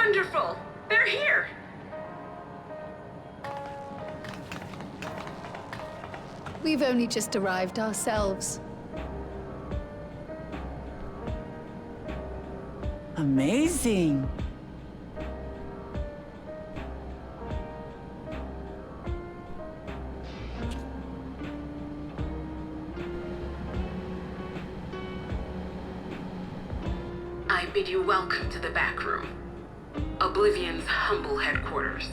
Wonderful! They're here! We've only just arrived ourselves. Amazing. I bid you welcome to the back room. Oblivion's humble headquarters.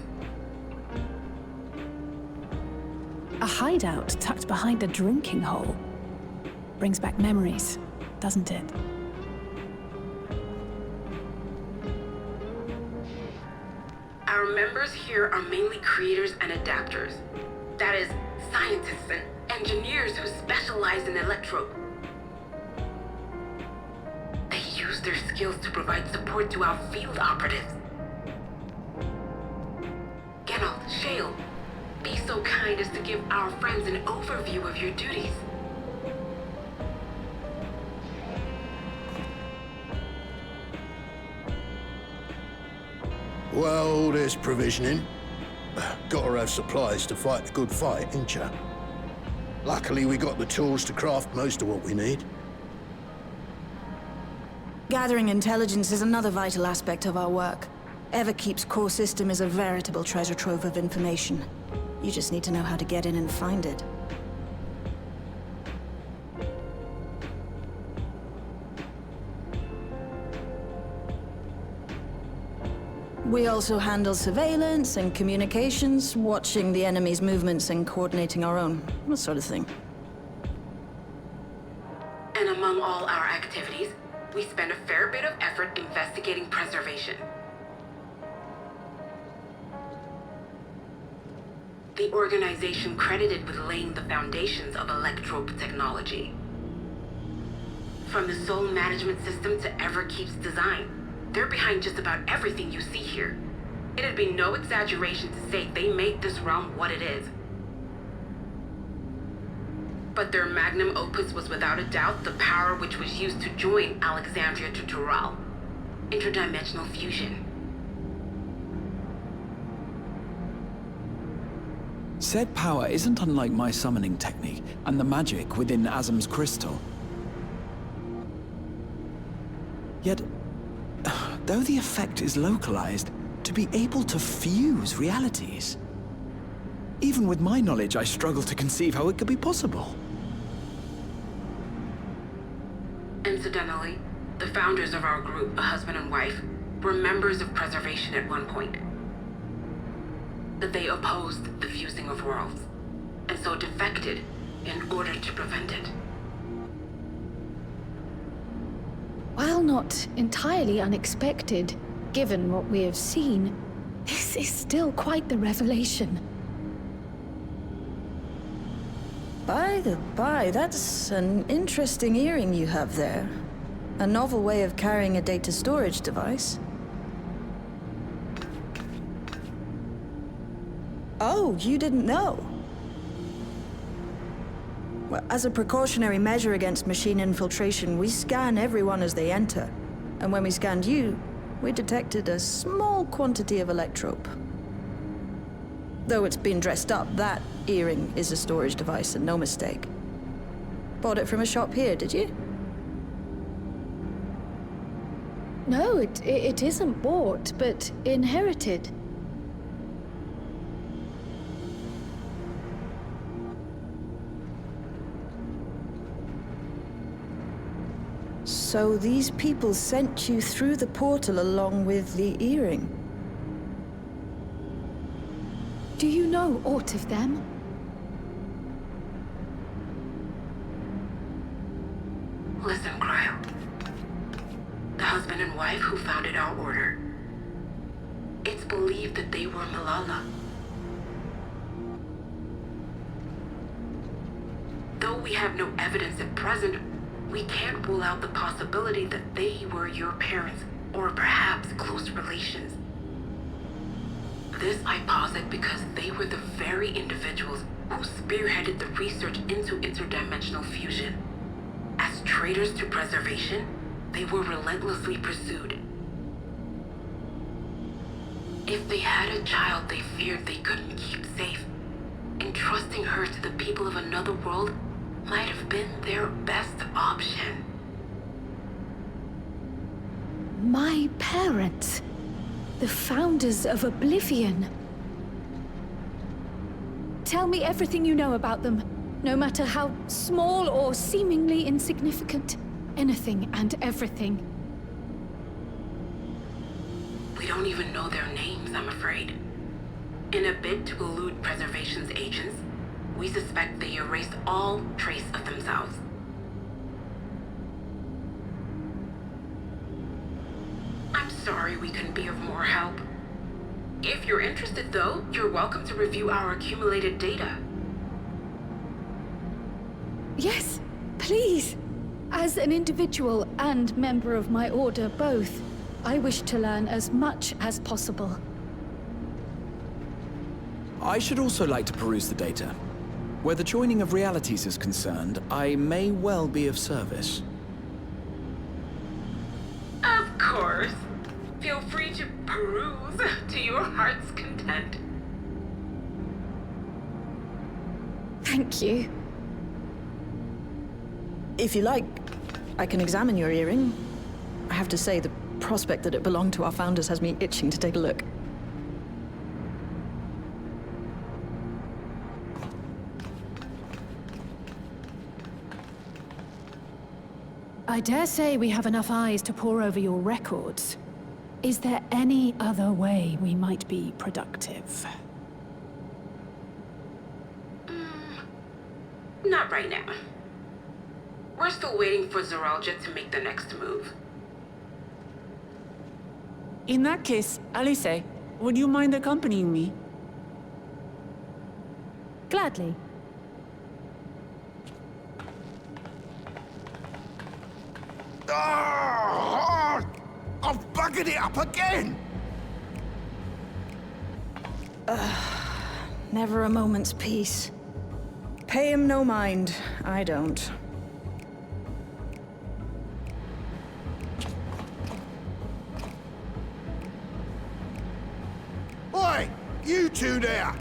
A hideout tucked behind a drinking hole. Brings back memories, doesn't it? Our members here are mainly creators and adapters. That is, scientists and engineers who specialize in electro. They use their skills to provide support to our field operatives. Geralt, Shale, be so kind as to give our friends an overview of your duties. Well, there's provisioning. Gotta have supplies to fight the good fight, ain't ya? Luckily, we got the tools to craft most of what we need. Gathering intelligence is another vital aspect of our work. Everkeep's core system is a veritable treasure trove of information. You just need to know how to get in and find it. We also handle surveillance and communications, watching the enemy's movements and coordinating our own, that sort of thing. And among all our activities, we spend a fair bit of effort investigating preservation. The organization credited with laying the foundations of electrope technology. From the soul management system to Everkeep's design, they're behind just about everything you see here. It'd be no exaggeration to say they made this realm what it is. But their magnum opus was without a doubt the power which was used to join Alexandria to Tural. Interdimensional fusion. Said power isn't unlike my summoning technique and the magic within Azam's crystal. Yet, though the effect is localized, to be able to fuse realities. Even with my knowledge, I struggle to conceive how it could be possible. Incidentally, the founders of our group, a husband and wife, were members of Preservation at one point. But they opposed the fusing of worlds, and so defected in order to prevent it. While not entirely unexpected, given what we have seen, this is still quite the revelation. By the by, that's an interesting earring you have there. A novel way of carrying a data storage device. Oh, you didn't know? Well, as a precautionary measure against machine infiltration, we scan everyone as they enter. And when we scanned you, we detected a small quantity of electrope. Though it's been dressed up, that earring is a storage device and no mistake. Bought it from a shop here, did you? No, it isn't bought, but inherited. So these people sent you through the portal along with the earring? Do you know aught of them? Listen, Cryo. The husband and wife who founded our order. It's believed that they were Malala. Though we have no evidence at present, we can't rule out the possibility that they were your parents, or perhaps close relations. This I posit because they were the very individuals who spearheaded the research into interdimensional fusion. As traitors to preservation, they were relentlessly pursued. If they had a child they feared they couldn't keep safe, entrusting her to the people of another world might have been their best option. My parents, the founders of Oblivion. Tell me everything you know about them, no matter how small or seemingly insignificant. Anything and everything. We don't even know their names, I'm afraid. In a bid to elude preservation's agents, we suspect they erased all trace of themselves. I'm sorry we couldn't be of more help. If you're interested, though, you're welcome to review our accumulated data. Yes, please. As an individual and member of my order both, I wish to learn as much as possible. I should also like to peruse the data. Where the joining of realities is concerned, I may well be of service. Of course. Feel free to peruse to your heart's content. Thank you. If you like, I can examine your earring. I have to say, the prospect that it belonged to our founders has me itching to take a look. I dare say we have enough eyes to pore over your records. Is there any other way we might be productive? Not right now. We're still waiting for Zoralja to make the next move. In that case, Alice, would you mind accompanying me? Gladly. Oh, I've buggered it up again! Never a moment's peace. Pay him no mind. I don't. Oi! You two there!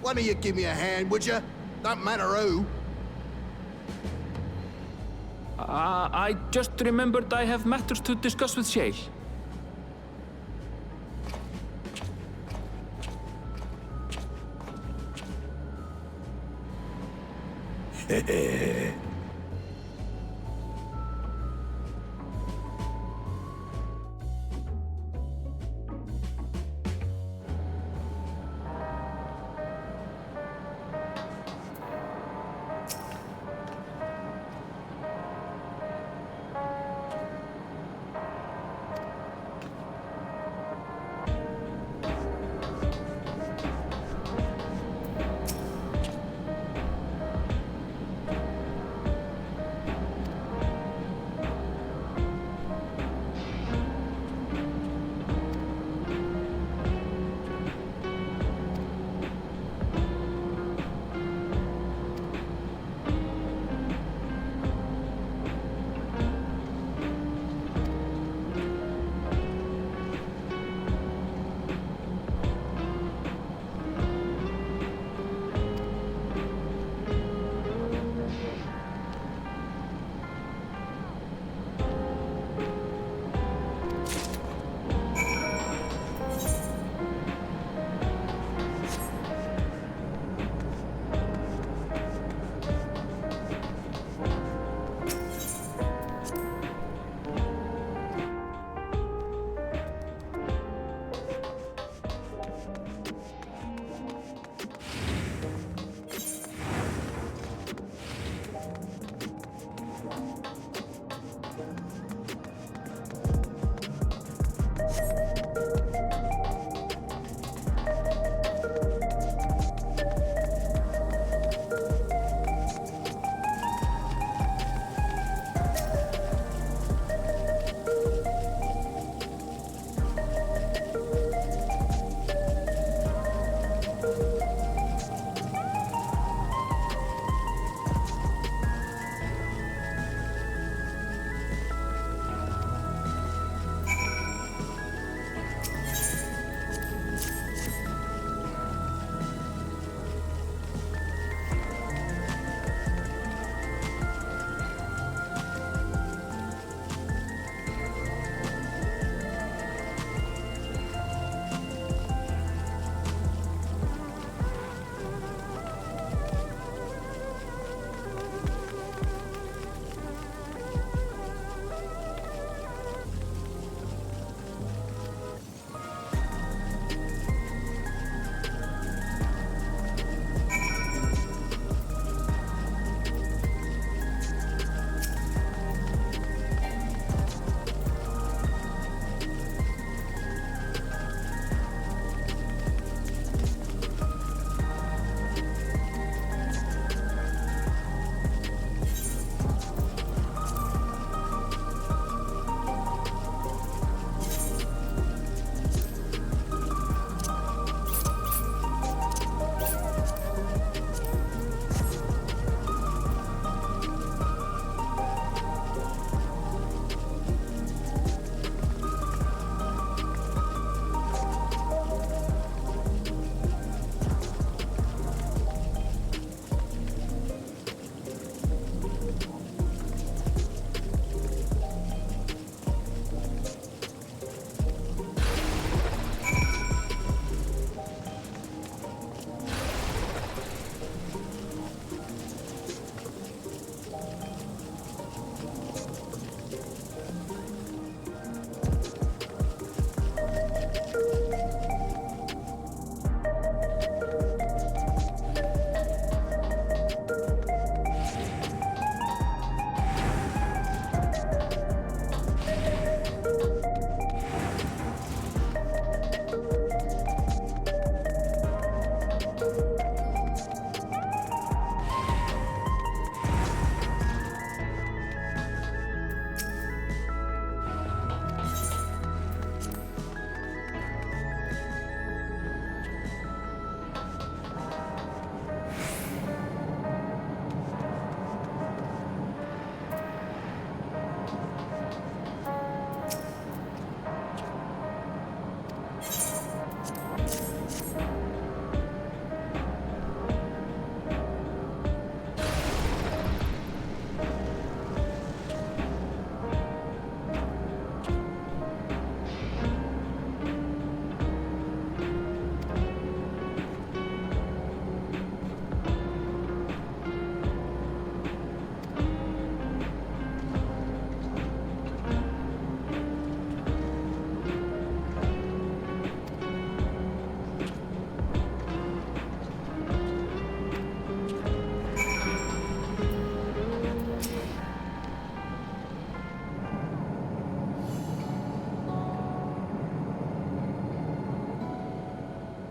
One of you give me a hand, would you? Don't matter who. I just remembered I have matters to discuss with Shay.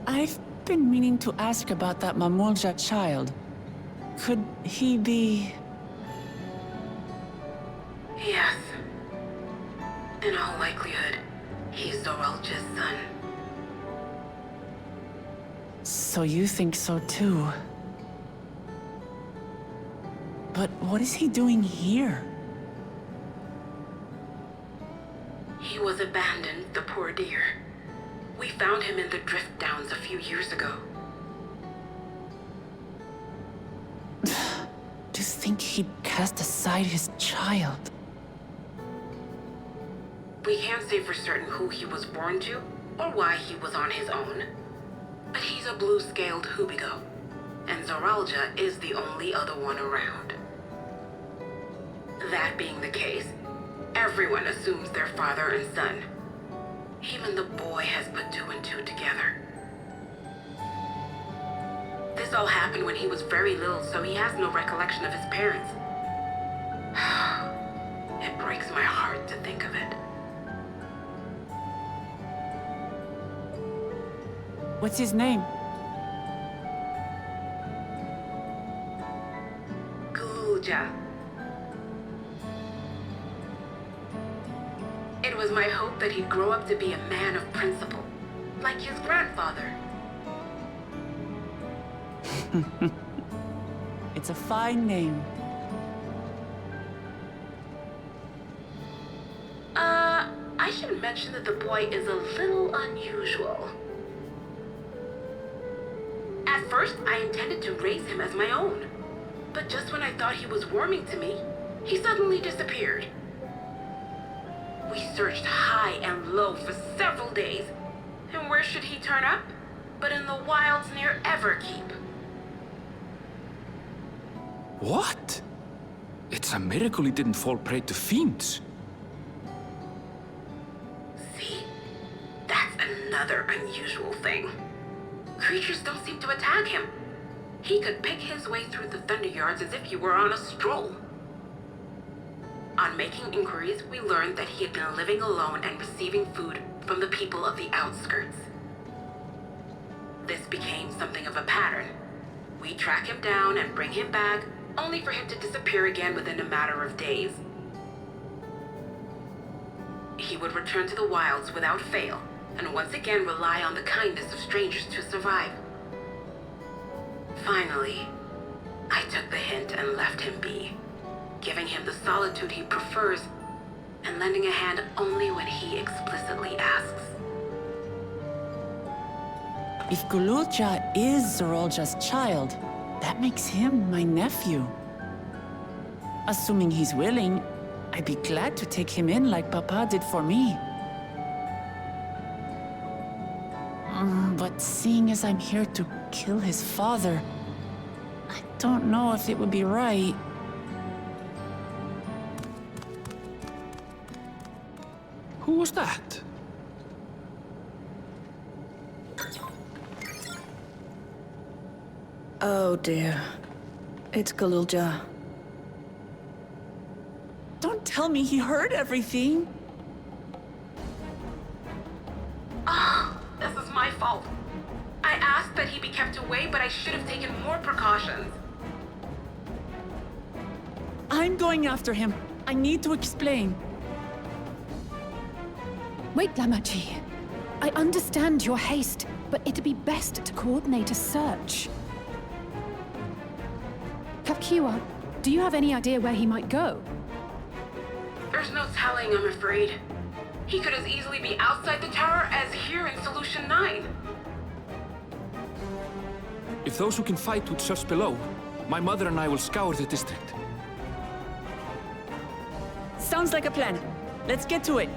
I've been meaning to ask about that Mamulja child. Could he be... Yes. In all likelihood, he's Zoralja's son. So you think so too? But what is he doing here? He was abandoned, the poor dear. We found him in the drift downs a few years ago. To think he'd cast aside his child. We can't say for certain who he was born to, or why he was on his own. But he's a blue-scaled Hubigo, and Zoralja is the only other one around. That being the case, everyone assumes they're father and son. Even the boy has put two and two together. This all happened when he was very little, so he has no recollection of his parents. It breaks my heart to think of it. What's his name? Gulja. It was my hope that he'd grow up to be a man of principle, like his grandfather. It's a fine name. I should mention that the boy is a little unusual. At first, I intended to raise him as my own. But just when I thought he was warming to me, he suddenly disappeared. We searched high and low for several days. And where should he turn up? But in the wilds near Everkeep. What? It's a miracle he didn't fall prey to fiends. See? That's another unusual thing. Creatures don't seem to attack him. He could pick his way through the Thunderyards as if he were on a stroll. On making inquiries, we learned that he had been living alone and receiving food from the people of the outskirts. This became something of a pattern. We track him down and bring him back, only for him to disappear again within a matter of days. He would return to the wilds without fail, and once again rely on the kindness of strangers to survive. Finally, I took the hint and left him be, giving him the solitude he prefers, and lending a hand only when he explicitly asks. If Gululja is Zoralja's child, that makes him my nephew. Assuming he's willing, I'd be glad to take him in like Papa did for me. But seeing as I'm here to kill his father, I don't know if it would be right. Who was that? Oh dear. It's Gululja. Don't tell me he heard everything. This is my fault. I asked that he be kept away, but I should have taken more precautions. I'm going after him. I need to explain. Wait, Lamachi. I understand your haste, but it'd be best to coordinate a search. Kapkiwa, do you have any idea where he might go? There's no telling, I'm afraid. He could as easily be outside the tower as here in Solution 9. If those who can fight would search below, my mother and I will scour the district. Sounds like a plan. Let's get to it.